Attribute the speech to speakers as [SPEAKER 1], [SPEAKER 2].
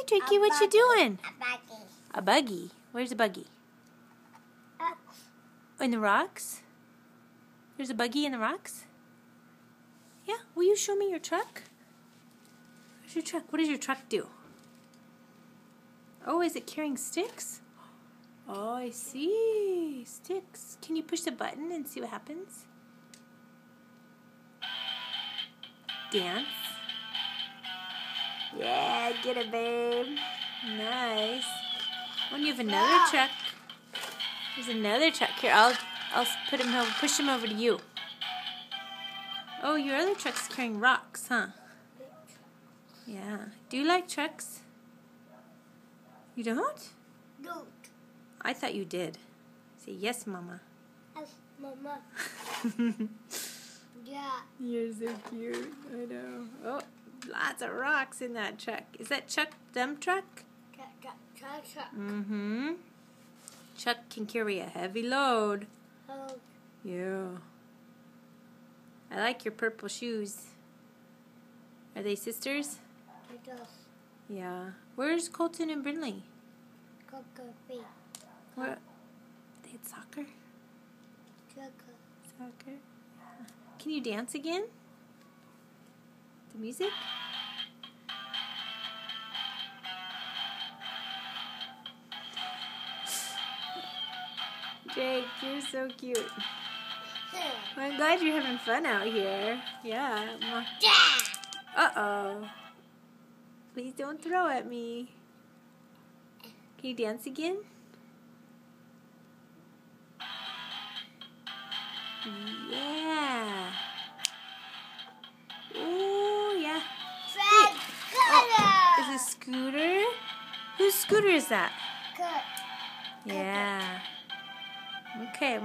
[SPEAKER 1] Drakey, what you doing?
[SPEAKER 2] A buggy.
[SPEAKER 1] A buggy? Where's a buggy? In the rocks? There's a buggy in the rocks? Yeah, will you show me your truck? Where's your truck? What does your truck do? Oh, is it carrying sticks? Oh, I see. Sticks. Can you push the button and see what happens? Dance. Yeah, get it, babe. Nice. Oh, and you have another truck. There's another truck here. I'll put him over, push him over to you. Oh, your other truck's carrying rocks, huh? Yeah. Do you like trucks? You don't?
[SPEAKER 2] Don't.
[SPEAKER 1] I thought you did. Say yes, Mama.
[SPEAKER 2] Yes, Mama. Yeah.
[SPEAKER 1] You're so cute. I know. Oh, lots of rocks in that truck. Is that Chuck dump truck?
[SPEAKER 2] Truck.
[SPEAKER 1] Mm-hmm. Chuck can carry a heavy load.
[SPEAKER 2] Oh.
[SPEAKER 1] Yeah. I like your purple shoes. Are they sisters?
[SPEAKER 2] Yes.
[SPEAKER 1] Yeah. Where's Colton and Brinley?
[SPEAKER 2] Coffee.
[SPEAKER 1] Where? They had soccer?
[SPEAKER 2] Soccer.
[SPEAKER 1] Soccer? Yeah. Can you dance again? The music? Jake, you're so cute. I'm glad you're having fun out here. Yeah. Uh-oh. Please don't throw at me. Can you dance again? Yeah. Ooh, yeah.
[SPEAKER 2] Fred,
[SPEAKER 1] Oh, is it Scooter? Whose scooter is that?
[SPEAKER 2] Good.
[SPEAKER 1] Yeah. Okay.